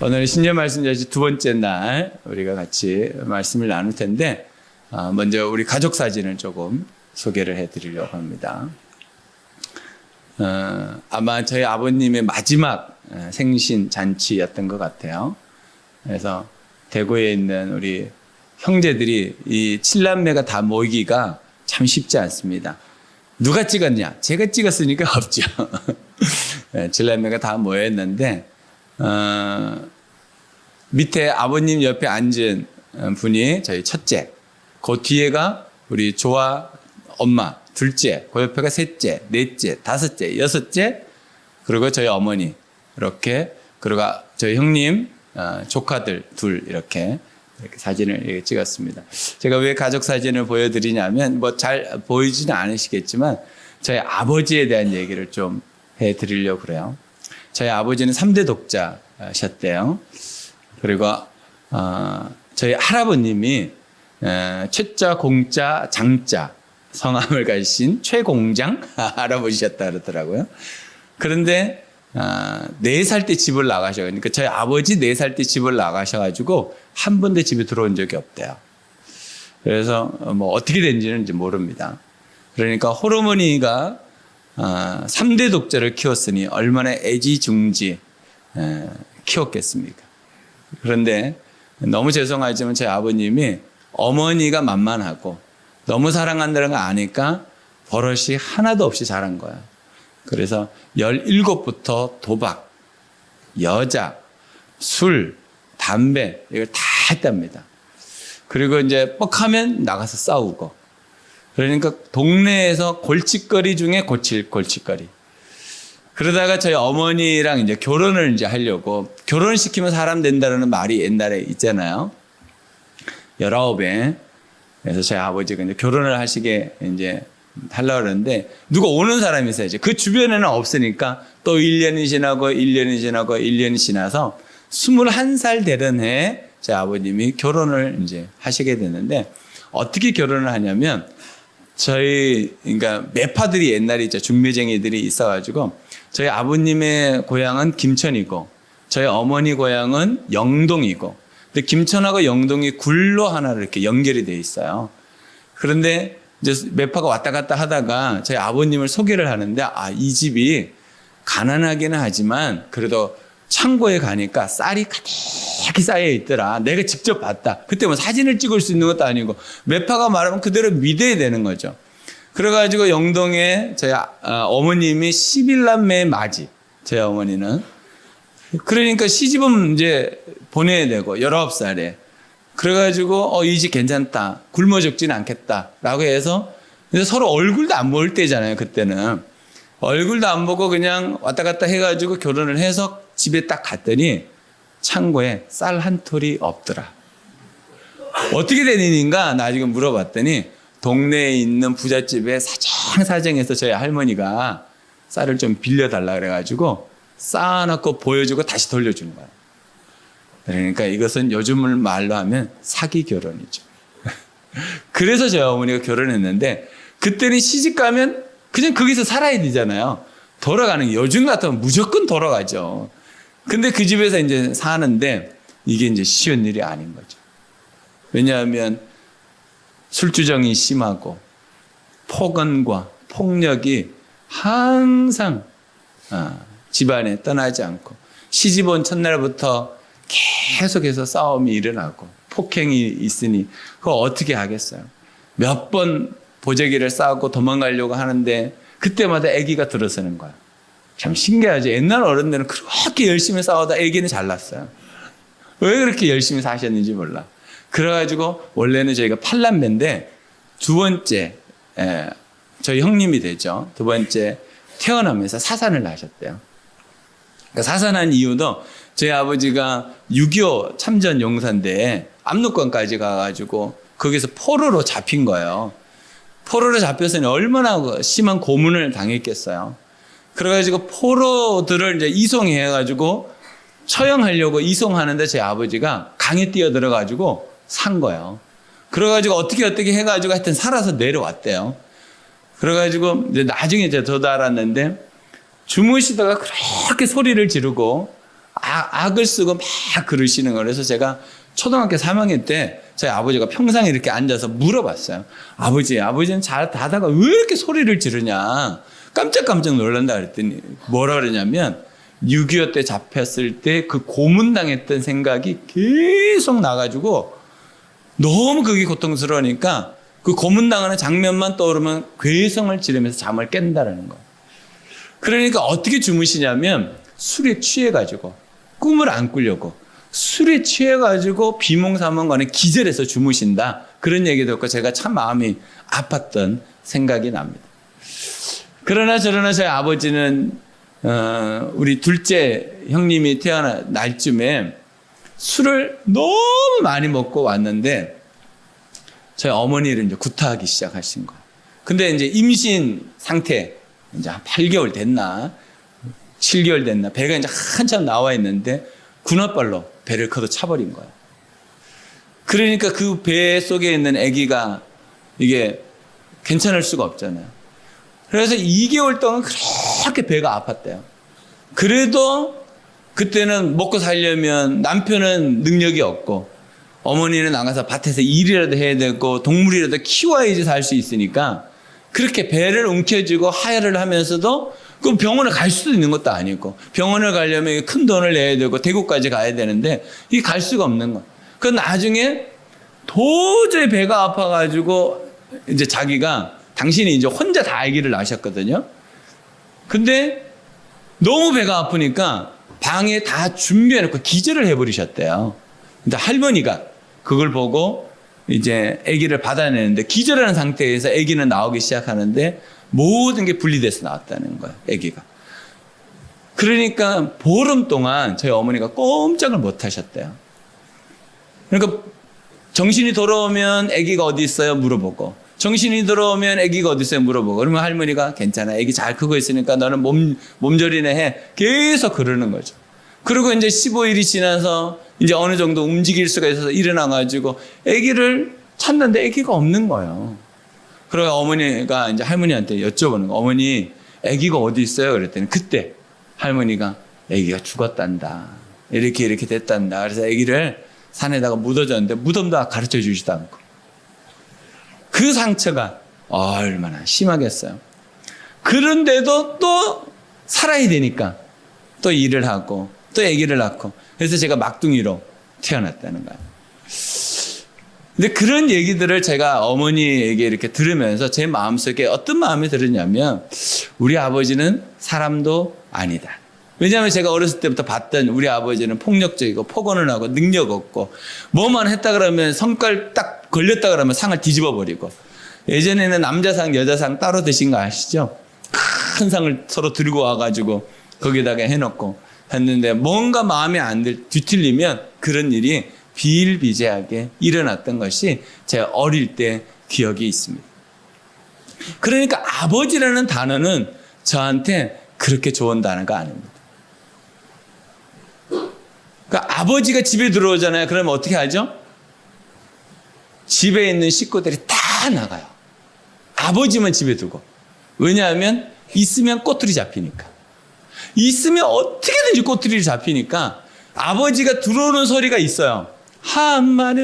오늘 신년 말씀 여시 두 번째 날 우리가 같이 말씀을 나눌 텐데 먼저 우리 가족 사진을 조금 소개를 해드리려고 합니다. 아마 저희 아버님의 마지막 생신 잔치였던 것 같아요. 그래서 대구에 있는 우리 형제들이 이 7남매가 다 모이기가 참 쉽지 않습니다. 누가 찍었냐? 제가 찍었으니까 없죠. 7남매가 다 모였는데 밑에 아버님 옆에 앉은 분이 저희 첫째, 그 뒤에가 우리 조아 엄마 둘째, 그 옆에가 셋째, 넷째, 다섯째, 여섯째, 그리고 저희 어머니 이렇게, 그리고 저희 형님 조카들 둘 이렇게 사진을 찍었습니다. 제가 왜 가족 사진을 보여드리냐면 뭐 잘 보이지는 않으시겠지만 저희 아버지에 대한 얘기를 좀 해드리려고 그래요. 저희 아버지는 3대 독자셨대요. 그리고 저희 할아버님이 최자, 공자, 장자 성함을 가지신 최공장 할아버지셨다 그러더라고요. 그런데 4살 때 집을 나가셔. 그러니까 저희 아버지 4살 때 집을 나가셔가지고 한 번도 집에 들어온 적이 없대요. 그래서 뭐 어떻게 된지는 이제 모릅니다. 그러니까 호르머니가 3대 독자를 키웠으니 얼마나 애지중지 키웠겠습니까? 그런데 너무 죄송하지만 저희 아버님이 어머니가 만만하고 너무 사랑한다는 거 아니까 버릇이 하나도 없이 자란 거야. 그래서 17부터 도박, 여자, 술, 담배 이걸 다 했답니다. 그리고 이제 뻑하면 나가서 싸우고, 그러니까 동네에서 골칫거리 중에 골칫거리. 그러다가 저희 어머니랑 이제 결혼을 이제 하려고, 결혼시키면 사람 된다는 말이 옛날에 있잖아요. 19에. 그래서 저희 아버지가 이제 결혼을 하시게 이제 하려고 그러는데 누가 오는 사람이 있어야지. 그 주변에는 없으니까 또 1년이 지나고 1년이 지나고 1년이 지나서 21살 되던 해에 제 아버님이 결혼을 이제 하시게 되는데, 어떻게 결혼을 하냐면 그러니까 매파들이 옛날에 있죠. 중매쟁이들이 있어가지고 저희 아버님의 고향은 김천이고 저희 어머니 고향은 영동이고, 근데 김천하고 영동이 굴로 하나 이렇게 연결이 돼 있어요. 그런데 이제 매파가 왔다 갔다 하다가 저희 아버님을 소개를 하는데, 이 집이 가난하기는 하지만 그래도 창고에 가니까 쌀이 가득히 쌓여 있더라. 내가 직접 봤다. 그때 뭐 사진을 찍을 수 있는 것도 아니고 매파가 말하면 그대로 믿어야 되는 거죠. 그래가지고 영동에 저희 어머님이 11남매의 마지, 저희 어머니는. 그러니까 시집은 이제 보내야 되고 19살에. 그래가지고 이 집 괜찮다. 굶어 죽지는 않겠다라고 해서 서로 얼굴도 안 볼 때잖아요. 그때는 얼굴도 안 보고 그냥 왔다 갔다 해가지고 결혼을 해서 집에 딱 갔더니 창고에 쌀 한 톨이 없더라. 어떻게 된 일인가 나중에 물어봤더니 동네에 있는 부잣집에 사정사정해서 저희 할머니가 쌀을 좀 빌려달라 그래가지고 쌓아놓고 보여주고 다시 돌려주는 거야. 그러니까 이것은 요즘 말로 하면 사기 결혼이죠. 그래서 저희 어머니가 결혼했는데, 그때는 시집 가면 그냥 거기서 살아야 되잖아요. 돌아가는 게 요즘 같으면 무조건 돌아가죠. 근데 그 집에서 이제 사는데 이게 이제 쉬운 일이 아닌 거죠. 왜냐하면 술주정이 심하고 폭언과 폭력이 항상 집안에 떠나지 않고, 시집 온 첫날부터 계속해서 싸움이 일어나고 폭행이 있으니 그거 어떻게 하겠어요. 몇 번 보재기를 쌓고 도망가려고 하는데 그때마다 아기가 들어서는 거야. 참 신기하죠. 옛날 어른들은 그렇게 열심히 싸우다 아기는 잘났어요. 왜 그렇게 열심히 사셨는지 몰라. 그래가지고 원래는 저희가 8남매인데 두 번째, 저희 형님이 되죠. 두 번째 태어나면서 사산을 나셨대요. 그러니까 사산한 이유도 저희 아버지가 6.25 참전 용사인데 압록강까지 가가지고 거기서 포로로 잡힌 거예요. 포로로 잡혀서는 얼마나 심한 고문을 당했겠어요. 그래가지고 포로들을 이제 이송해가지고 처형하려고 이송하는데 저희 아버지가 강에 뛰어들어가지고 산 거예요. 그래가지고 어떻게 해가지고 하여튼 살아서 내려왔대요. 그래가지고 이제 나중에 저도 알았는데 주무시다가 그렇게 소리를 지르고 악을 쓰고 막 그러시는 거예요. 그래서 제가 초등학교 3학년 때 저희 아버지가 평상에 이렇게 앉아서 물어봤어요. 아버지는 잘 다다가 왜 이렇게 소리를 지르냐. 깜짝깜짝 놀란다 그랬더니 뭐라 그러냐면 6.25 때 잡혔을 때 그 고문당했던 생각이 계속 나가지고 너무 그게 고통스러우니까 그 고문당하는 장면만 떠오르면 괴성을 지르면서 잠을 깬다라는 거예요. 그러니까 어떻게 주무시냐면 술에 취해가지고 꿈을 안 꾸려고 술에 취해가지고 비몽사몽간에 기절해서 주무신다. 그런 얘기 듣고 제가 참 마음이 아팠던 생각이 납니다. 그러나 저희 아버지는 우리 둘째 형님이 태어날 날쯤에 술을 너무 많이 먹고 왔는데 저희 어머니를 이제 구타하기 시작하신 거예요. 근데 이제 임신 상태 이제 한 8개월 됐나 7개월 됐나 배가 이제 한참 나와 있는데 군홧발로 배를 걷어 차버린 거예요. 그러니까 그 배 속에 있는 아기가 이게 괜찮을 수가 없잖아요. 그래서 2개월 동안 그렇게 배가 아팠대요. 그래도 그때는 먹고 살려면 남편은 능력이 없고 어머니는 나가서 밭에서 일이라도 해야 되고 동물이라도 키워야지 살 수 있으니까 그렇게 배를 움켜쥐고 하야를 하면서도 그 병원에 갈 수도 있는 것도 아니고 병원을 가려면 큰 돈을 내야 되고 대구까지 가야 되는데 이게 갈 수가 없는 거예요. 그 나중에 도저히 배가 아파가지고 이제 자기가 당신이 이제 혼자 다 아기를 낳으셨거든요. 근데 너무 배가 아프니까 방에 다 준비해놓고 기절을 해버리셨대요. 근데 할머니가 그걸 보고 이제 아기를 받아내는데 기절하는 상태에서 아기는 나오기 시작하는데 모든 게 분리돼서 나왔다는 거예요. 아기가. 그러니까 보름 동안 저희 어머니가 꼼짝을 못 하셨대요. 그러니까 정신이 돌아오면 아기가 어디 있어요? 물어보고 정신이 들어오면 아기가 어디 있어요? 물어보고 그러면 할머니가 괜찮아. 아기 잘 크고 있으니까 너는 몸조리네 해. 계속 그러는 거죠. 그리고 이제 15일이 지나서 이제 어느 정도 움직일 수가 있어서 일어나가지고 아기를 찾는데 아기가 없는 거예요. 그러고 어머니가 이제 할머니한테 여쭤보는 거예요. 어머니, 아기가 어디 있어요? 그랬더니 그때 할머니가 아기가 죽었단다. 이렇게 됐단다. 그래서 아기를 산에다가 묻어줬는데 무덤도 가르쳐 주지도 않고. 그 상처가 얼마나 심하겠어요. 그런데도 또 살아야 되니까 또 일을 하고 또 아기를 낳고 그래서 제가 막둥이로 태어났다는 거예요. 근데 그런 얘기들을 제가 어머니에게 이렇게 들으면서 제 마음속에 어떤 마음이 들었냐면 우리 아버지는 사람도 아니다. 왜냐하면 제가 어렸을 때부터 봤던 우리 아버지는 폭력적이고 폭언을 하고 능력 없고 뭐만 했다 그러면 성깔 딱 걸렸다 그러면 상을 뒤집어 버리고 예전에는 남자상 여자상 따로 드신 거 아시죠? 큰 상을 서로 들고 와가지고 거기다가 해놓고 했는데 뭔가 마음에 안 뒤틀리면 그런 일이 비일비재하게 일어났던 것이 제가 어릴 때 기억이 있습니다. 그러니까 아버지라는 단어는 저한테 그렇게 좋은 단어가 아닙니다. 그러니까 아버지가 집에 들어오잖아요. 그러면 어떻게 하죠? 집에 있는 식구들이 다 나가요. 아버지만 집에 두고. 왜냐하면 있으면 꼬투리 잡히니까. 있으면 어떻게든지 꼬투리를 잡히니까 아버지가 들어오는 소리가 있어요. 한마는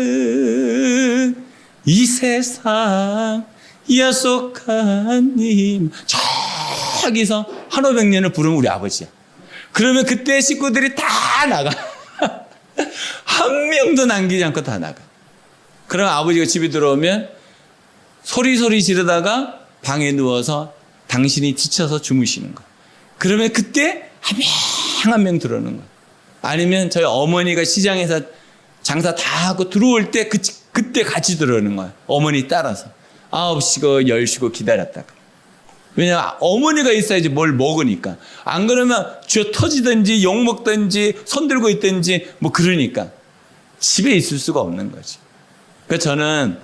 이 세상 야속한 님. 저기서 한오백년을 부르면 우리 아버지야. 그러면 그때 식구들이 다 나가. 한 명도 남기지 않고 다 나가. 그럼 아버지가 집에 들어오면 소리 지르다가 방에 누워서 당신이 지쳐서 주무시는 거야. 그러면 그때 한 명 들어오는 거야. 아니면 저희 어머니가 시장에서 장사 다 하고 들어올 때 그때 같이 들어오는 거야. 어머니 따라서 9시고 10시고 기다렸다가. 왜냐하면 어머니가 있어야지 뭘 먹으니까. 안 그러면 쥐어 터지든지 욕 먹든지 손 들고 있든지 뭐 그러니까 집에 있을 수가 없는 거지. 그러니까 저는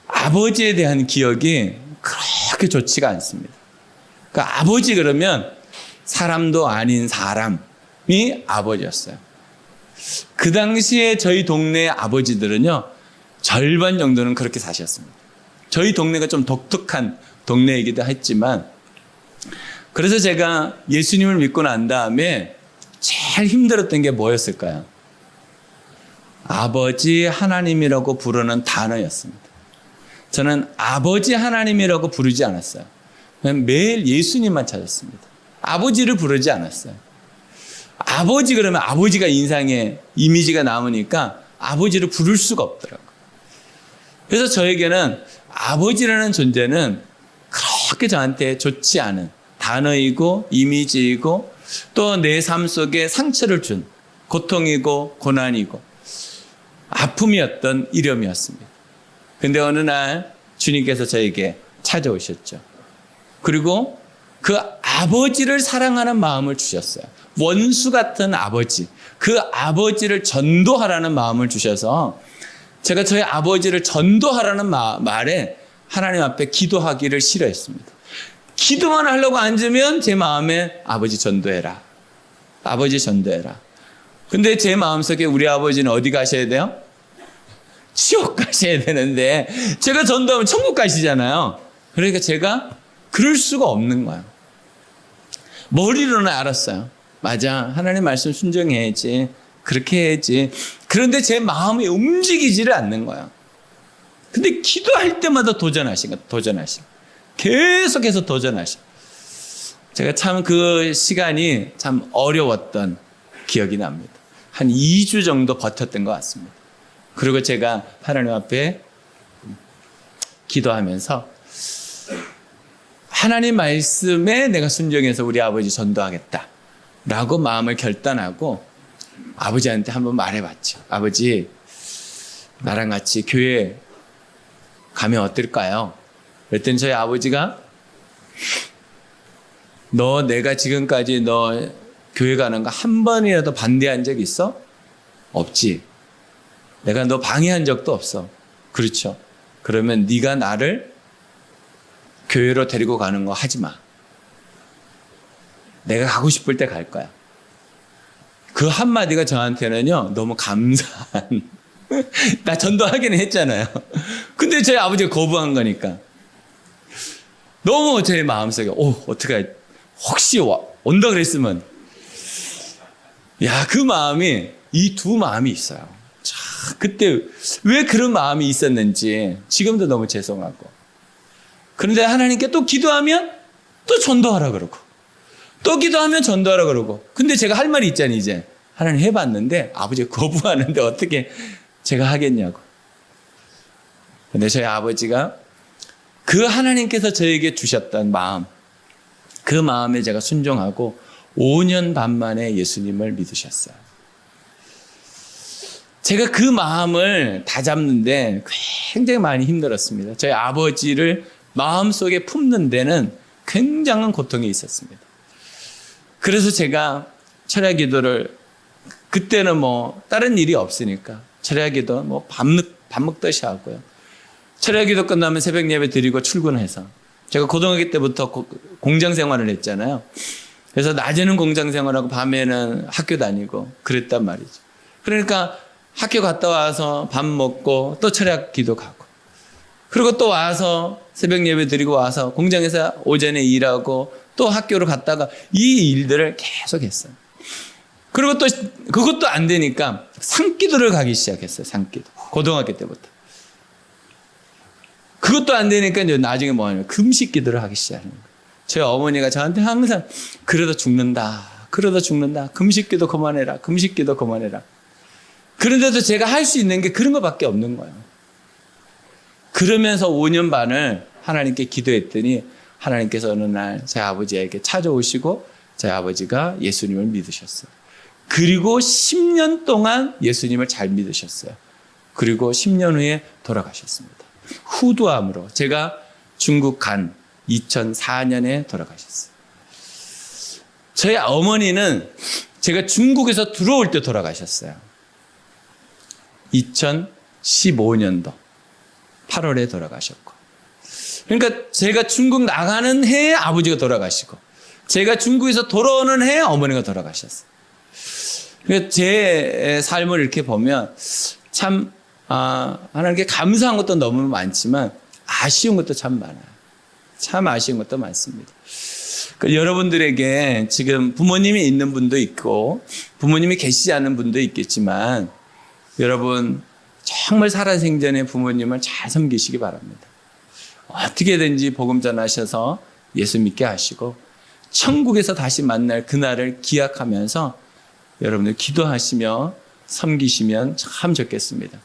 아버지에 대한 기억이 그렇게 좋지가 않습니다. 그러니까 아버지 그러면 사람도 아닌 사람이 아버지였어요. 그 당시에 저희 동네 아버지들은요, 절반 정도는 그렇게 사셨습니다. 저희 동네가 좀 독특한 동네이기도 했지만, 그래서 제가 예수님을 믿고 난 다음에 제일 힘들었던 게 뭐였을까요? 아버지 하나님이라고 부르는 단어였습니다. 저는 아버지 하나님이라고 부르지 않았어요. 그냥 매일 예수님만 찾았습니다. 아버지를 부르지 않았어요. 아버지 그러면 아버지가 인상에 이미지가 남으니까 아버지를 부를 수가 없더라고요. 그래서 저에게는 아버지라는 존재는 그렇게 저한테 좋지 않은 단어이고 이미지이고 또 내 삶 속에 상처를 준 고통이고 고난이고 아픔이었던 이름이었습니다. 근데 어느 날 주님께서 저에게 찾아오셨죠. 그리고 그 아버지를 사랑하는 마음을 주셨어요. 원수 같은 아버지, 그 아버지를 전도하라는 마음을 주셔서 제가 저희 아버지를 전도하라는 말에 하나님 앞에 기도하기를 싫어했습니다. 기도만 하려고 앉으면 제 마음에 아버지 전도해라. 아버지 전도해라. 근데 제 마음속에 우리 아버지는 어디 가셔야 돼요? 지옥 가셔야 되는데 제가 전도하면 천국 가시잖아요. 그러니까 제가 그럴 수가 없는 거예요. 머리로는 알았어요. 맞아. 하나님 말씀 순종해야지. 그렇게 해야지. 그런데 제 마음이 움직이지를 않는 거예요. 근데 기도할 때마다 도전하신 거예요. 계속해서 도전하신. 제가 참 그 시간이 참 어려웠던 기억이 납니다. 한 2주 정도 버텼던 것 같습니다. 그리고 제가 하나님 앞에 기도하면서 하나님 말씀에 내가 순종해서 우리 아버지 전도하겠다 라고 마음을 결단하고 아버지한테 한번 말해봤죠. 아버지, 나랑 같이 교회 가면 어떨까요? 그랬더니 저희 아버지가 내가 지금까지 교회 가는 거 한 번이라도 반대한 적 있어? 없지. 내가 너 방해한 적도 없어. 그렇죠. 그러면 네가 나를 교회로 데리고 가는 거 하지 마. 내가 가고 싶을 때 갈 거야. 그 한마디가 저한테는요, 너무 감사한. 나 전도하기는 했잖아요. 근데 저희 아버지가 거부한 거니까. 너무 제 마음속에, 어떡해. 혹시 온다 그랬으면. 야, 그 마음이, 이 두 마음이 있어요. 자, 그때 왜 그런 마음이 있었는지 지금도 너무 죄송하고. 그런데 하나님께 또 기도하면 또 전도하라 그러고. 또 기도하면 전도하라 그러고. 근데 제가 할 말이 있잖아요, 이제. 하나님 해봤는데 아버지가 거부하는데 어떻게 제가 하겠냐고. 근데 저희 아버지가 그 하나님께서 저에게 주셨던 마음, 그 마음에 제가 순종하고 5년 반 만에 예수님을 믿으셨어요. 제가 그 마음을 다 잡는데 굉장히 많이 힘들었습니다. 저희 아버지를 마음속에 품는 데는 굉장한 고통이 있었습니다. 그래서 제가 철야 기도를 그때는 다른 일이 없으니까 철야 기도 밥 먹듯이 하고요. 철야 기도 끝나면 새벽 예배 드리고 출근해서 제가 고등학교 때부터 공장 생활을 했잖아요. 그래서 낮에는 공장 생활하고 밤에는 학교 다니고 그랬단 말이죠. 그러니까 학교 갔다 와서 밥 먹고 또 철야 기도 가고 그리고 또 와서 새벽 예배 드리고 와서 공장에서 오전에 일하고 또 학교로 갔다가 이 일들을 계속 했어요. 그리고 또 그것도 안 되니까 산기도를 가기 시작했어요. 산기도. 고등학교 때부터. 그것도 안 되니까 이제 나중에 뭐하냐면 금식 기도를 하기 시작하는 거예요. 저희 어머니가 저한테 항상 그러다 죽는다. 금식 기도 그만해라. 금식 기도 그만해라. 그런데도 제가 할 수 있는 게 그런 것밖에 없는 거예요. 그러면서 5년 반을 하나님께 기도했더니 하나님께서 어느 날 제 아버지에게 찾아오시고 제 아버지가 예수님을 믿으셨어요. 그리고 10년 동안 예수님을 잘 믿으셨어요. 그리고 10년 후에 돌아가셨습니다. 후두암으로 제가 중국 간 2004년에 돌아가셨어요. 저희 어머니는 제가 중국에서 들어올 때 돌아가셨어요. 2015년도 8월에 돌아가셨고. 그러니까 제가 중국 나가는 해에 아버지가 돌아가시고 제가 중국에서 돌아오는 해에 어머니가 돌아가셨어요. 그러니까 제 삶을 이렇게 보면 참 하나님께 감사한 것도 너무 많지만 아쉬운 것도 참 많아요. 참 아쉬운 것도 많습니다. 여러분들에게 지금 부모님이 있는 분도 있고 부모님이 계시지 않은 분도 있겠지만 여러분 정말 살아생전에 부모님을 잘 섬기시기 바랍니다. 어떻게든지 복음 전하셔서 예수 믿게 하시고 천국에서 다시 만날 그날을 기약하면서 여러분들 기도하시며 섬기시면 참 좋겠습니다.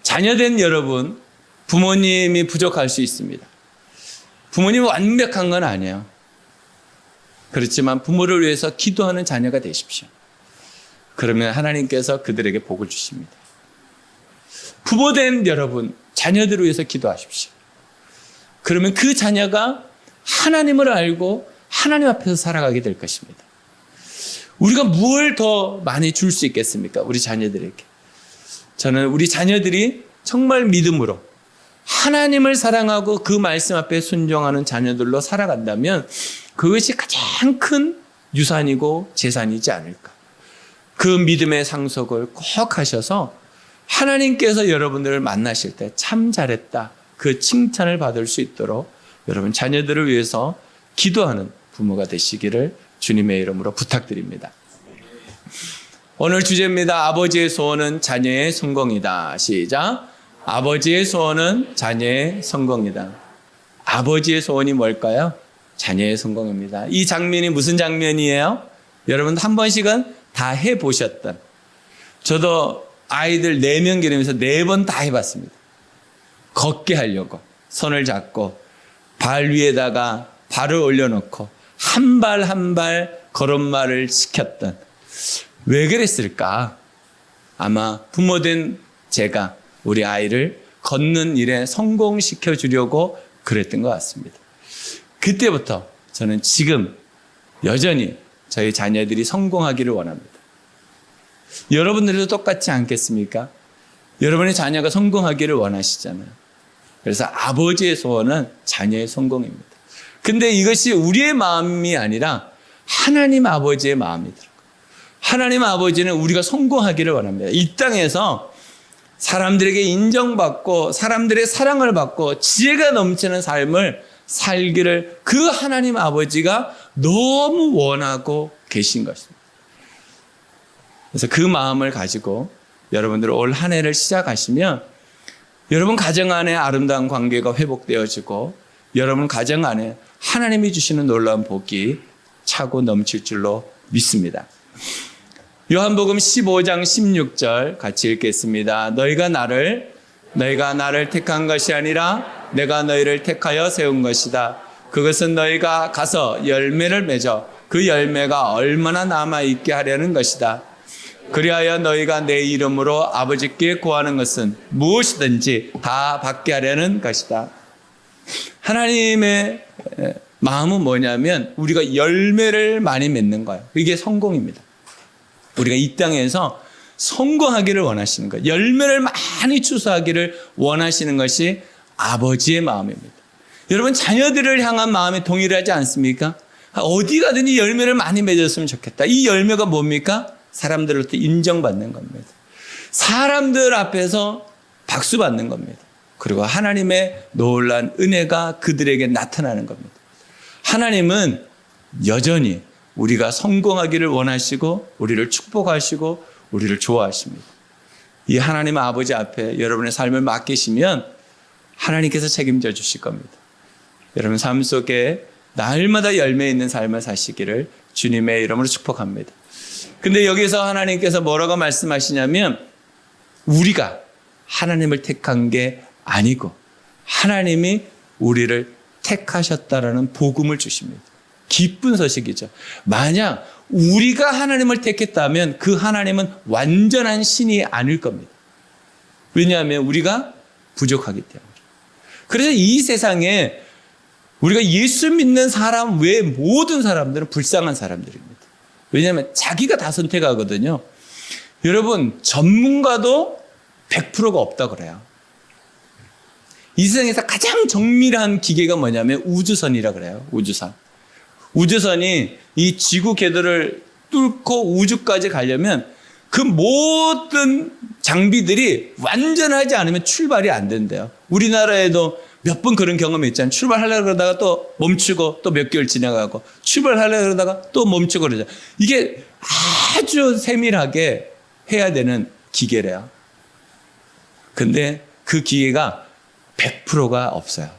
자녀된 여러분, 부모님이 부족할 수 있습니다. 부모님이 완벽한 건 아니에요. 그렇지만 부모를 위해서 기도하는 자녀가 되십시오. 그러면 하나님께서 그들에게 복을 주십니다. 부모된 여러분, 자녀들을 위해서 기도하십시오. 그러면 그 자녀가 하나님을 알고 하나님 앞에서 살아가게 될 것입니다. 우리가 무엇을 더 많이 줄 수 있겠습니까? 우리 자녀들에게. 저는 우리 자녀들이 정말 믿음으로 하나님을 사랑하고 그 말씀 앞에 순종하는 자녀들로 살아간다면 그것이 가장 큰 유산이고 재산이지 않을까. 그 믿음의 상속을 꼭 하셔서 하나님께서 여러분들을 만나실 때 참 잘했다. 그 칭찬을 받을 수 있도록 여러분 자녀들을 위해서 기도하는 부모가 되시기를 주님의 이름으로 부탁드립니다. 오늘 주제입니다. 아버지의 소원은 자녀의 성공이다. 시작. 아버지의 소원은 자녀의 성공이다. 아버지의 소원이 뭘까요? 자녀의 성공입니다. 이 장면이 무슨 장면이에요? 여러분 한 번씩은 다 해보셨던, 저도 아이들 4명 기르면서 4번 다 해봤습니다. 걷게 하려고 손을 잡고 발 위에다가 발을 올려놓고 한 발 한 발 걸음마를 시켰던, 왜 그랬을까? 아마 부모된 제가 우리 아이를 걷는 일에 성공시켜 주려고 그랬던 것 같습니다. 그때부터 저는 지금 여전히 저희 자녀들이 성공하기를 원합니다. 여러분들도 똑같지 않겠습니까? 여러분의 자녀가 성공하기를 원하시잖아요. 그래서 아버지의 소원은 자녀의 성공입니다. 근데 이것이 우리의 마음이 아니라 하나님 아버지의 마음이더라고요. 하나님 아버지는 우리가 성공하기를 원합니다. 이 땅에서 사람들에게 인정받고 사람들의 사랑을 받고 지혜가 넘치는 삶을 살기를 그 하나님 아버지가 너무 원하고 계신 것입니다. 그래서 그 마음을 가지고 여러분들 올 한 해를 시작하시면 여러분 가정 안에 아름다운 관계가 회복되어지고 여러분 가정 안에 하나님이 주시는 놀라운 복이 차고 넘칠 줄로 믿습니다. 요한복음 15장 16절 같이 읽겠습니다. 너희가 나를 택한 것이 아니라 내가 너희를 택하여 세운 것이다. 그것은 너희가 가서 열매를 맺어 그 열매가 얼마나 남아있게 하려는 것이다. 그리하여 너희가 내 이름으로 아버지께 구하는 것은 무엇이든지 다 받게 하려는 것이다. 하나님의 마음은 뭐냐면 우리가 열매를 많이 맺는 거예요. 이게 성공입니다. 우리가 이 땅에서 성공하기를 원하시는 거예요. 열매를 많이 추수하기를 원하시는 것이 아버지의 마음입니다. 여러분 자녀들을 향한 마음이 동일하지 않습니까? 어디 가든지 열매를 많이 맺었으면 좋겠다. 이 열매가 뭡니까? 사람들로부터 인정받는 겁니다. 사람들 앞에서 박수 받는 겁니다. 그리고 하나님의 놀라운 은혜가 그들에게 나타나는 겁니다. 하나님은 여전히 우리가 성공하기를 원하시고 우리를 축복하시고 우리를 좋아하십니다. 이 하나님 아버지 앞에 여러분의 삶을 맡기시면 하나님께서 책임져 주실 겁니다. 여러분 삶 속에 날마다 열매 있는 삶을 사시기를 주님의 이름으로 축복합니다. 근데 여기서 하나님께서 뭐라고 말씀하시냐면 우리가 하나님을 택한 게 아니고 하나님이 우리를 택하셨다라는 복음을 주십니다. 기쁜 소식이죠. 만약 우리가 하나님을 택했다면 그 하나님은 완전한 신이 아닐 겁니다. 왜냐하면 우리가 부족하기 때문에. 그래서 이 세상에 우리가 예수 믿는 사람 외에 모든 사람들은 불쌍한 사람들입니다. 왜냐하면 자기가 다 선택하거든요. 여러분 전문가도 100%가 없다 그래요. 이 세상에서 가장 정밀한 기계가 뭐냐면 우주선이라 그래요. 우주선이 이 지구 궤도를 뚫고 우주까지 가려면 그 모든 장비들이 완전하지 않으면 출발이 안 된대요. 우리나라에도 몇 번 그런 경험이 있잖아요. 출발하려고 그러다가 또 멈추고 또 몇 개월 지나가고 출발하려고 그러다가 또 멈추고 그러죠. 이게 아주 세밀하게 해야 되는 기계래요. 근데 그 기계가 100%가 없어요.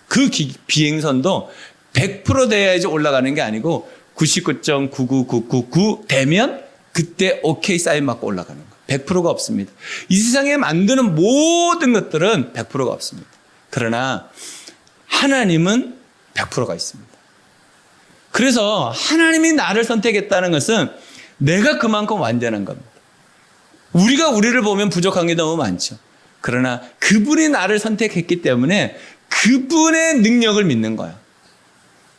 그 비행선도 100% 돼야지 올라가는 게 아니고 99.99999 되면 그때 오케이 사인 맞고 올라가는 거예요. 100%가 없습니다. 이 세상에 만드는 모든 것들은 100%가 없습니다. 그러나 하나님은 100%가 있습니다. 그래서 하나님이 나를 선택했다는 것은 내가 그만큼 완전한 겁니다. 우리가 우리를 보면 부족한 게 너무 많죠. 그러나 그분이 나를 선택했기 때문에 그분의 능력을 믿는 거예요.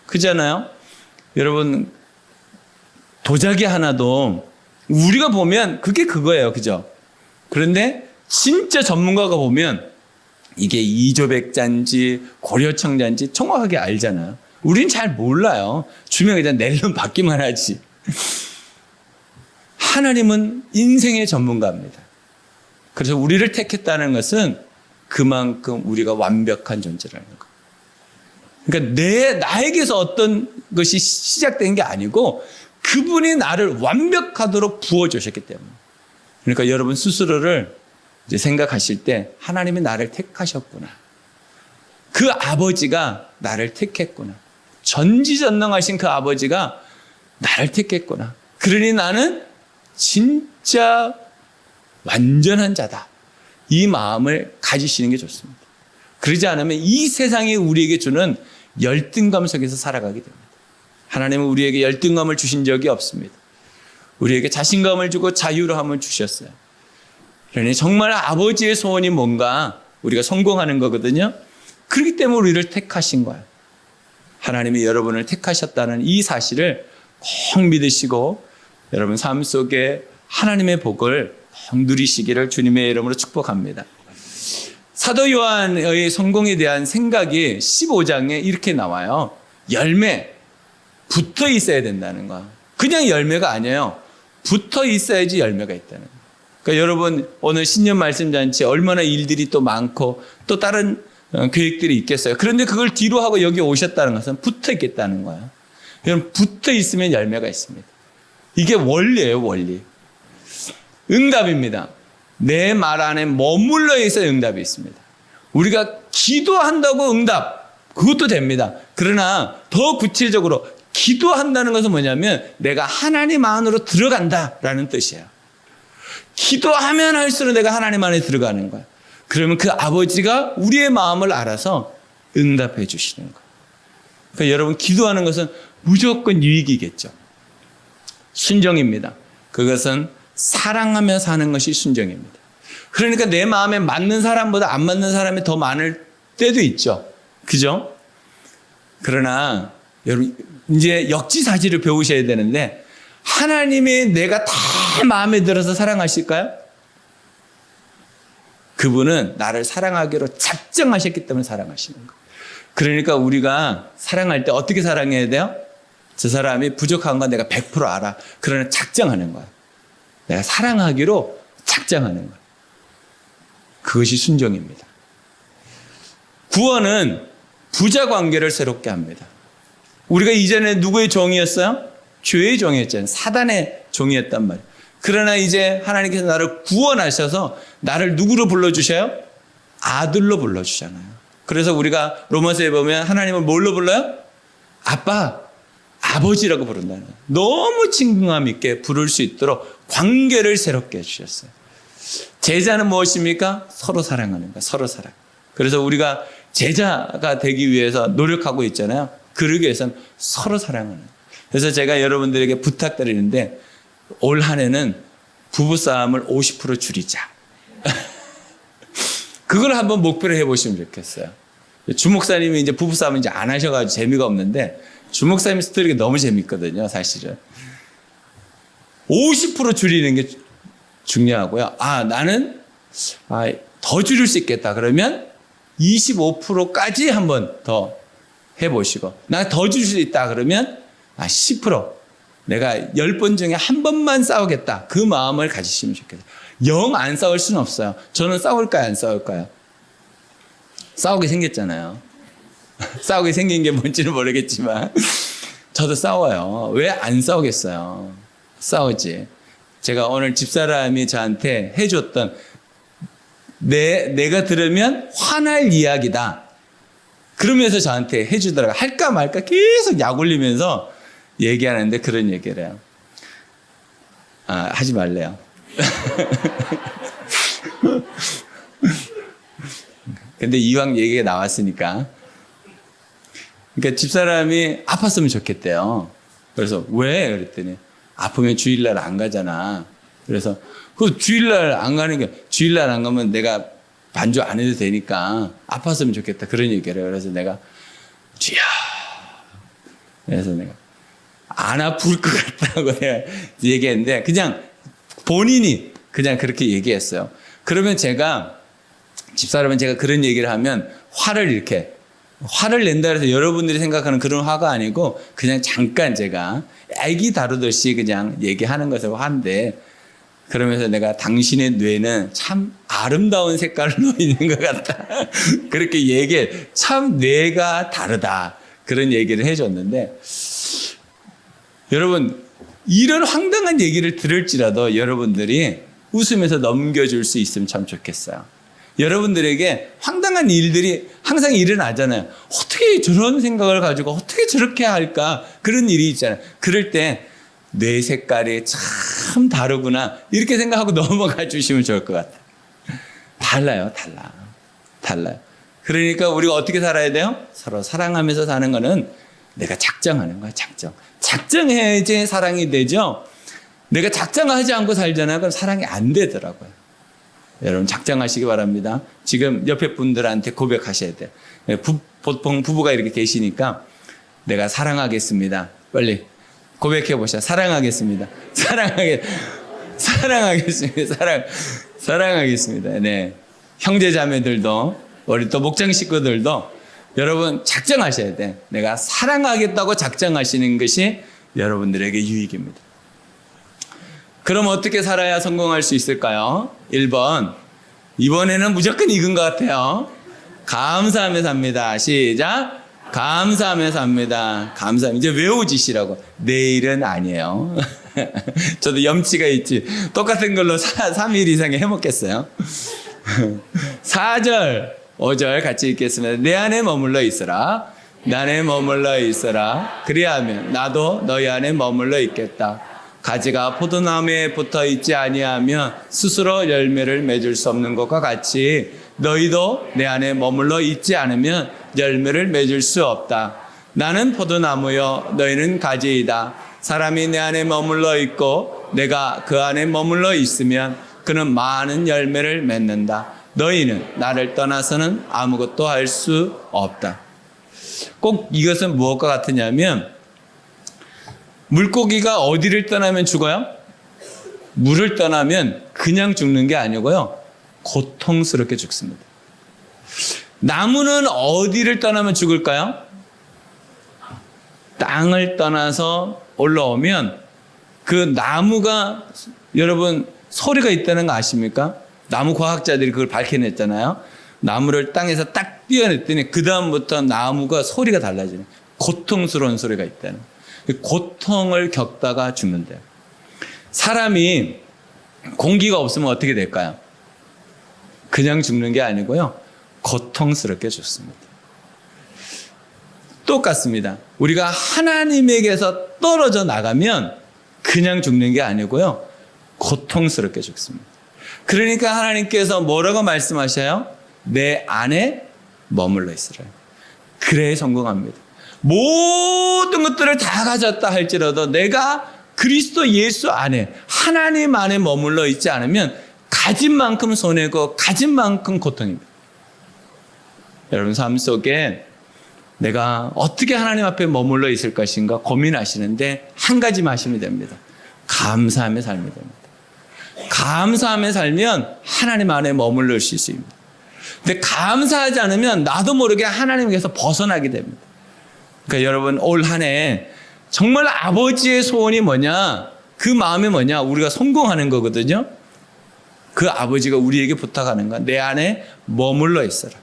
그잖아요. 여러분, 도자기 하나도 우리가 보면 그게 그거예요. 그죠? 그런데 진짜 전문가가 보면 이게 이조백자인지 고려청자인지 정확하게 알잖아요. 우린 잘 몰라요. 주명에 대한 낼름 받기만 하지. 하나님은 인생의 전문가입니다. 그래서 우리를 택했다는 것은 그만큼 우리가 완벽한 존재라는 거. 그러니까 나에게서 어떤 것이 시작된 게 아니고 그분이 나를 완벽하도록 부어주셨기 때문에. 그러니까 여러분 스스로를 이제 생각하실 때 하나님이 나를 택하셨구나. 그 아버지가 나를 택했구나. 전지전능하신 그 아버지가 나를 택했구나. 그러니 나는 진짜 완전한 자다. 이 마음을 가지시는 게 좋습니다. 그러지 않으면 이 세상이 우리에게 주는 열등감 속에서 살아가게 됩니다. 하나님은 우리에게 열등감을 주신 적이 없습니다. 우리에게 자신감을 주고 자유로움을 주셨어요. 그러니 정말 아버지의 소원이 뭔가 우리가 성공하는 거거든요. 그렇기 때문에 우리를 택하신 거예요. 하나님이 여러분을 택하셨다는 이 사실을 꼭 믿으시고 여러분 삶 속에 하나님의 복을 꼭 누리시기를 주님의 이름으로 축복합니다. 사도 요한의 성공에 대한 생각이 15장에 이렇게 나와요. 열매, 붙어 있어야 된다는 거. 그냥 열매가 아니에요. 붙어 있어야지 열매가 있다는 거. 그러니까 여러분 오늘 신년 말씀 잔치 얼마나 일들이 또 많고 또 다른 계획들이 있겠어요. 그런데 그걸 뒤로 하고 여기 오셨다는 것은 붙어 있겠다는 거예요. 여러분 붙어 있으면 열매가 있습니다. 이게 원리예요, 원리. 응답입니다. 내 말 안에 머물러 있어 응답이 있습니다. 우리가 기도한다고 응답, 그것도 됩니다. 그러나 더 구체적으로 기도한다는 것은 뭐냐면 내가 하나님 안으로 들어간다라는 뜻이에요. 기도하면 할수록 내가 하나님 안에 들어가는 거예요. 그러면 그 아버지가 우리의 마음을 알아서 응답해 주시는 거예요. 그러니까 여러분 기도하는 것은 무조건 유익이겠죠. 순종입니다. 그것은 사랑하며 사는 것이 순종입니다. 그러니까 내 마음에 맞는 사람보다 안 맞는 사람이 더 많을 때도 있죠. 그죠? 그러나 여러분 이제 역지사지를 배우셔야 되는데 하나님이 내가 다 마음에 들어서 사랑하실까요? 그분은 나를 사랑하기로 작정하셨기 때문에 사랑하시는 거예요. 그러니까 우리가 사랑할 때 어떻게 사랑해야 돼요? 저 사람이 부족한 건 내가 100% 알아. 그러나 작정하는 거야. 내가 사랑하기로 작정하는 거야. 그것이 순종입니다. 구원은 부자 관계를 새롭게 합니다. 우리가 이전에 누구의 종이었어요? 죄의 종이었잖아요. 사단의 종이었단 말이에요. 그러나 이제 하나님께서 나를 구원하셔서 나를 누구로 불러주셔요? 아들로 불러주잖아요. 그래서 우리가 로마서에 보면 하나님을 뭘로 불러요? 아빠, 아버지라고 부른다는 거예요. 너무 친근함 있게 부를 수 있도록 관계를 새롭게 해주셨어요. 제자는 무엇입니까? 서로 사랑하는 거예요. 서로 사랑. 그래서 우리가 제자가 되기 위해서 노력하고 있잖아요. 그러기 위해서는 서로 사랑하는 거예요. 그래서 제가 여러분들에게 부탁드리는데 올 한 해는 부부싸움을 50% 줄이자. 그걸 한번 목표로 해보시면 좋겠어요. 주목사님이 이제 부부싸움 이제 안 하셔가지고 재미가 없는데 주목사님 스토리가 너무 재밌거든요, 사실은. 50% 줄이는 게 중요하고요. 나는 더 줄일 수 있겠다. 그러면 25%까지 한번 더 해보시고, 나 더 줄일 수 있다. 그러면 10%. 내가 10번 중에 한 번만 싸우겠다. 그 마음을 가지시면 좋겠어요. 영 안 싸울 수는 없어요. 저는 싸울까요? 안 싸울까요? 싸우게 생겼잖아요. 싸우게 생긴 게 뭔지는 모르겠지만 저도 싸워요. 왜 안 싸우겠어요? 싸우지. 제가 오늘 집사람이 저한테 해줬던 내가 들으면 화날 이야기다. 그러면서 저한테 해주더라고요. 할까 말까 계속 약 올리면서 얘기하는데 그런 얘기를 해요. 하지 말래요. 근데 이왕 얘기가 나왔으니까. 그러니까 집사람이 아팠으면 좋겠대요. 그래서 왜? 그랬더니 아프면 주일날 안 가잖아. 그래서 그 주일날 안 가는 게 주일날 안 가면 내가 반주 안 해도 되니까 아팠으면 좋겠다. 그런 얘기를 해요. 그래서 내가 주야. 그래서 내가 안 아플 것 같다고 내가 얘기했는데 그냥 본인이 그냥 그렇게 얘기했어요. 그러면 집사람은 제가 그런 얘기를 하면 화를 낸다 해서 여러분들이 생각하는 그런 화가 아니고 그냥 잠깐 제가 애기 다루듯이 그냥 얘기하는 것을 하는데 그러면서 내가 당신의 뇌는 참 아름다운 색깔로 있는 것 같다. 그렇게 얘기해. 참 뇌가 다르다. 그런 얘기를 해줬는데 여러분 이런 황당한 얘기를 들을지라도 여러분들이 웃으면서 넘겨줄 수 있으면 참 좋겠어요. 여러분들에게 황당한 일들이 항상 일어나잖아요. 어떻게 저런 생각을 가지고 어떻게 저렇게 할까? 그런 일이 있잖아요. 그럴 때 뇌 색깔이 참 다르구나. 이렇게 생각하고 넘어가 주시면 좋을 것 같아요. 달라요. 그러니까 우리가 어떻게 살아야 돼요? 서로 사랑하면서 사는 거는 내가 작정하는 거야, 작정. 작정해야지 사랑이 되죠. 내가 작정하지 않고 살잖아요. 그럼 사랑이 안 되더라고요. 여러분 작정하시기 바랍니다. 지금 옆에 분들한테 고백하셔야 돼요. 보통 부부가 이렇게 계시니까 내가 사랑하겠습니다. 빨리 고백해 보셔. 사랑하겠습니다. 사랑하겠습니다. 네. 형제 자매들도 우리 또 목장 식구들도 여러분 작정하셔야 돼. 내가 사랑하겠다고 작정하시는 것이 여러분들에게 유익입니다. 그럼 어떻게 살아야 성공할 수 있을까요? 1번. 이번에는 무조건 익은 것 같아요. 감사하며 삽니다. 시작. 감사하며 삽니다. 이제 외우지시라고. 내일은 아니에요. 저도 염치가 있지. 똑같은 걸로 3일 이상에 해먹겠어요. 4절, 5절 같이 읽겠습니다. 내 안에 머물러 있으라. 내 안에 머물러 있으라. 그리하면 나도 너희 안에 머물러 있겠다. 가지가 포도나무에 붙어 있지 아니하면 스스로 열매를 맺을 수 없는 것과 같이 너희도 내 안에 머물러 있지 않으면 열매를 맺을 수 없다. 나는 포도나무요 너희는 가지이다. 사람이 내 안에 머물러 있고 내가 그 안에 머물러 있으면 그는 많은 열매를 맺는다. 너희는 나를 떠나서는 아무것도 할 수 없다. 꼭 이것은 무엇과 같으냐면 물고기가 어디를 떠나면 죽어요? 물을 떠나면 그냥 죽는 게 아니고요. 고통스럽게 죽습니다. 나무는 어디를 떠나면 죽을까요? 땅을 떠나서 올라오면 그 나무가 여러분 소리가 있다는 거 아십니까? 나무 과학자들이 그걸 밝혀냈잖아요. 나무를 땅에서 딱 띄어냈더니 그 다음부터 나무가 소리가 달라지는 고통스러운 소리가 있다는 고통을 겪다가 죽는데요. 사람이 공기가 없으면 어떻게 될까요? 그냥 죽는 게 아니고요. 고통스럽게 죽습니다. 똑같습니다. 우리가 하나님에게서 떨어져 나가면 그냥 죽는 게 아니고요. 고통스럽게 죽습니다. 그러니까 하나님께서 뭐라고 말씀하셔요? 내 안에 머물러 있으라. 그래야 성공합니다. 모든 것들을 다 가졌다 할지라도 내가 그리스도 예수 안에 하나님 안에 머물러 있지 않으면 가진 만큼 손해고 가진 만큼 고통입니다. 여러분 삶 속에 내가 어떻게 하나님 앞에 머물러 있을 것인가 고민하시는데 한 가지만 하시면 됩니다. 감사하며 살면 됩니다. 감사하며 살면 하나님 안에 머물러 있을 수 있습니다. 근데 감사하지 않으면 나도 모르게 하나님께서 벗어나게 됩니다. 그러니까 여러분 올 한 해 정말 아버지의 소원이 뭐냐? 그 마음이 뭐냐? 우리가 성공하는 거거든요. 그 아버지가 우리에게 부탁하는 거. 내 안에 머물러 있어라.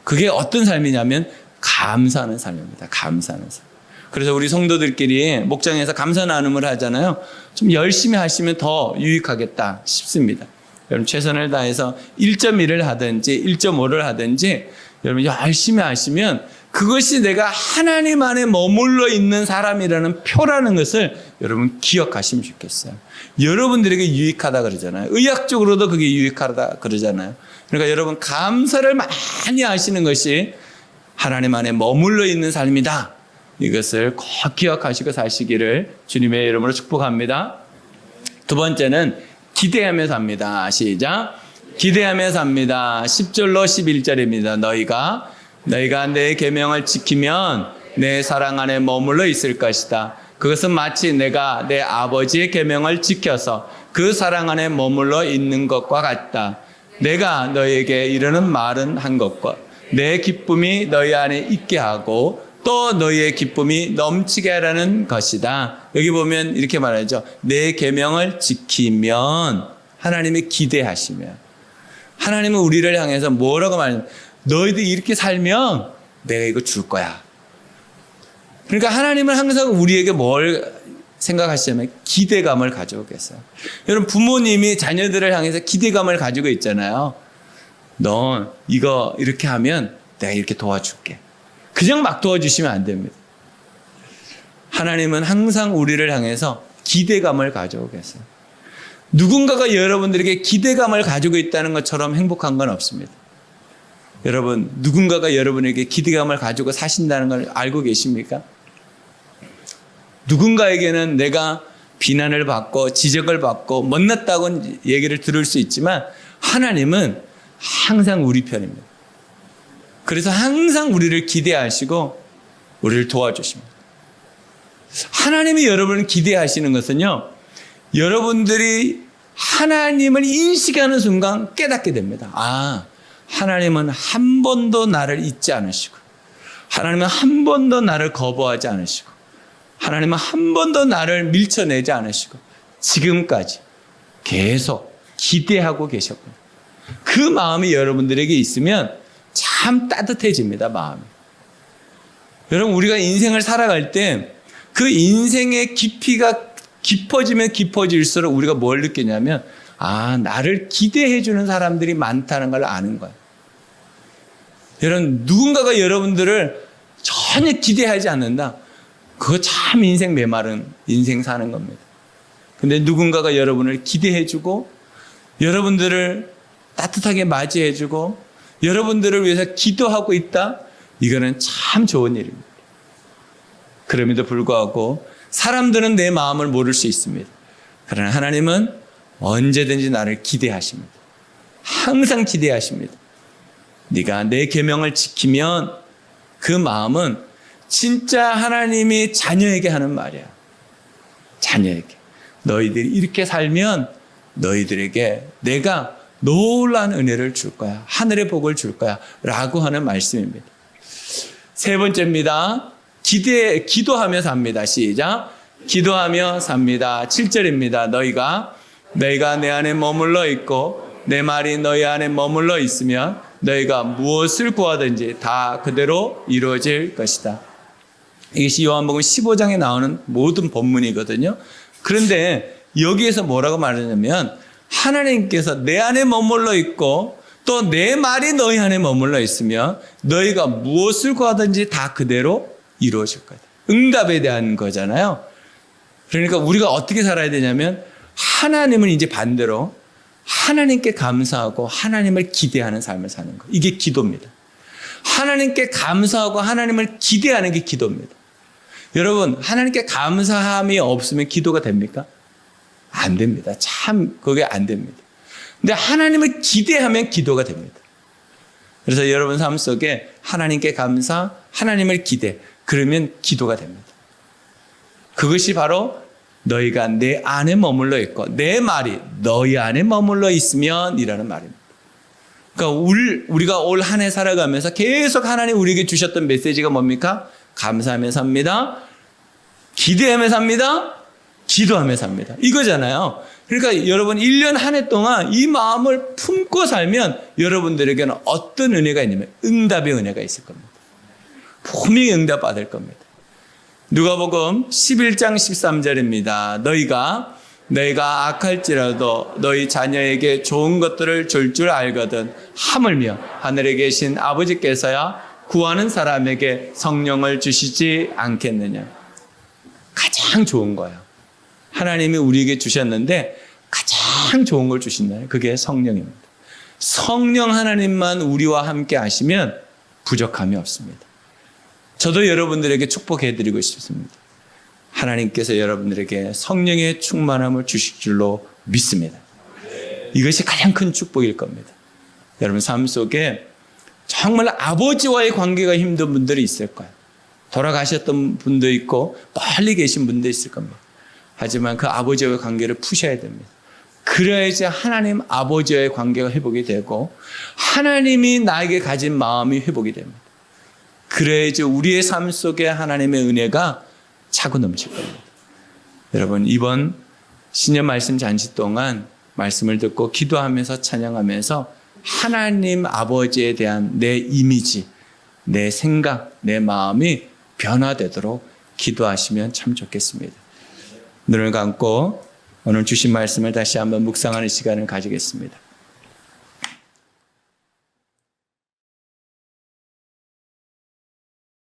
그게 어떤 삶이냐면 감사하는 삶입니다. 감사하는 삶. 그래서 우리 성도들끼리 목장에서 감사 나눔을 하잖아요. 좀 열심히 하시면 더 유익하겠다 싶습니다. 여러분 최선을 다해서 1.1을 하든지 1.5를 하든지 여러분 열심히 하시면 그것이 내가 하나님 안에 머물러 있는 사람이라는 표라는 것을 여러분 기억하시면 좋겠어요. 여러분들에게 유익하다 그러잖아요. 의학적으로도 그게 유익하다 그러잖아요. 그러니까 여러분 감사를 많이 하시는 것이 하나님 안에 머물러 있는 삶이다. 이것을 꼭 기억하시고 사시기를 주님의 이름으로 축복합니다. 두 번째는 기대하며 삽니다. 시작. 기대하며 삽니다. 10절로 11절입니다. 너희가 내 계명을 지키면 내 사랑 안에 머물러 있을 것이다. 그것은 마치 내가 내 아버지의 계명을 지켜서 그 사랑 안에 머물러 있는 것과 같다. 내가 너희에게 이르는 말은 한 것과 내 기쁨이 너희 안에 있게 하고 또 너희의 기쁨이 넘치게 하라는 것이다. 여기 보면 이렇게 말하죠. 내 계명을 지키면 하나님이 기대하시면 하나님은 우리를 향해서 뭐라고 말하냐면 너희들 이렇게 살면 내가 이거 줄 거야. 그러니까 하나님은 항상 우리에게 뭘 생각하시냐면 기대감을 가져오겠어요. 여러분 부모님이 자녀들을 향해서 기대감을 가지고 있잖아요. 너 이거 이렇게 하면 내가 이렇게 도와줄게. 그냥 막 도와주시면 안 됩니다. 하나님은 항상 우리를 향해서 기대감을 가져오겠어요. 누군가가 여러분들에게 기대감을 가지고 있다는 것처럼 행복한 건 없습니다. 여러분 누군가가 여러분에게 기대감을 가지고 사신다는 걸 알고 계십니까? 누군가에게는 내가 비난을 받고 지적을 받고 못났다고 얘기를 들을 수 있지만 하나님은 항상 우리 편입니다. 그래서 항상 우리를 기대하시고 우리를 도와주십니다. 하나님이 여러분을 기대하시는 것은요, 여러분들이 하나님을 인식하는 순간 깨닫게 됩니다. 아, 하나님은 한 번도 나를 잊지 않으시고, 하나님은 한 번도 나를 거부하지 않으시고, 하나님은 한 번도 나를 밀쳐내지 않으시고, 지금까지 계속 기대하고 계셨군요. 그 마음이 여러분들에게 있으면 참 따뜻해집니다, 마음이. 여러분, 우리가 인생을 살아갈 때 그 인생의 깊이가 깊어지면 깊어질수록 우리가 뭘 느끼냐면, 아, 나를 기대해 주는 사람들이 많다는 걸 아는 거예요. 여러분, 누군가가 여러분들을 전혀 기대하지 않는다. 그거 참 인생 메마른 인생 사는 겁니다. 근데 누군가가 여러분을 기대해 주고, 여러분들을 따뜻하게 맞이해 주고, 여러분들을 위해서 기도하고 있다. 이거는 참 좋은 일입니다. 그럼에도 불구하고 사람들은 내 마음을 모를 수 있습니다. 그러나 하나님은 언제든지 나를 기대하십니다. 항상 기대하십니다. 네가 내 계명을 지키면 그 마음은 진짜 하나님이 자녀에게 하는 말이야. 자녀에게. 너희들이 이렇게 살면 너희들에게 내가 놀라운 은혜를 줄 거야. 하늘의 복을 줄 거야. 라고 하는 말씀입니다. 세 번째입니다. 기도하며 삽니다. 시작. 기도하며 삽니다. 7절입니다. 너희가 내 안에 머물러 있고 내 말이 너희 안에 머물러 있으면 너희가 무엇을 구하든지 다 그대로 이루어질 것이다. 이것이 요한복음 15장에 나오는 모든 본문이거든요. 그런데 여기에서 뭐라고 말하냐면 하나님께서 내 안에 머물러 있고 또 내 말이 너희 안에 머물러 있으면 너희가 무엇을 구하든지 다 그대로 이루어질 거다. 응답에 대한 거잖아요. 그러니까 우리가 어떻게 살아야 되냐면 하나님은 이제 반대로 하나님께 감사하고 하나님을 기대하는 삶을 사는 거. 이게 기도입니다. 하나님께 감사하고 하나님을 기대하는 게 기도입니다. 여러분, 하나님께 감사함이 없으면 기도가 됩니까? 안 됩니다. 참 그게 안 됩니다. 근데 하나님을 기대하면 기도가 됩니다. 그래서 여러분 삶 속에 하나님께 감사, 하나님을 기대, 그러면 기도가 됩니다. 그것이 바로 너희가 내 안에 머물러 있고 내 말이 너희 안에 머물러 있으면 이라는 말입니다. 그러니까 우리가 올 한 해 살아가면서 계속 하나님 우리에게 주셨던 메시지가 뭡니까? 감사하며 삽니다. 기대하며 삽니다. 기도하며 삽니다. 이거잖아요. 그러니까 여러분 1년 한 해 동안 이 마음을 품고 살면 여러분들에게는 어떤 은혜가 있냐면 응답의 은혜가 있을 겁니다. 분명히 응답 받을 겁니다. 누가복음 11장 13절입니다. 너희가 악할지라도 너희 자녀에게 좋은 것들을 줄 줄 알거든 하물며 하늘에 계신 아버지께서야 구하는 사람에게 성령을 주시지 않겠느냐. 가장 좋은 거예요. 하나님이 우리에게 주셨는데 가장 좋은 걸 주신다는 그게 성령입니다. 성령 하나님만 우리와 함께 하시면 부족함이 없습니다. 저도 여러분들에게 축복해드리고 싶습니다. 하나님께서 여러분들에게 성령의 충만함을 주실 줄로 믿습니다. 이것이 가장 큰 축복일 겁니다. 여러분 삶 속에 정말 아버지와의 관계가 힘든 분들이 있을 거예요. 돌아가셨던 분도 있고 멀리 계신 분도 있을 겁니다. 하지만 그 아버지와의 관계를 푸셔야 됩니다. 그래야지 하나님 아버지와의 관계가 회복이 되고 하나님이 나에게 가진 마음이 회복이 됩니다. 그래야지 우리의 삶 속에 하나님의 은혜가 차고 넘칠 겁니다. 여러분 이번 신년 말씀 잔치 동안 말씀을 듣고 기도하면서 찬양하면서 하나님 아버지에 대한 내 이미지, 내 생각, 내 마음이 변화되도록 기도하시면 참 좋겠습니다. 눈을 감고 오늘 주신 말씀을 다시 한번 묵상하는 시간을 가지겠습니다.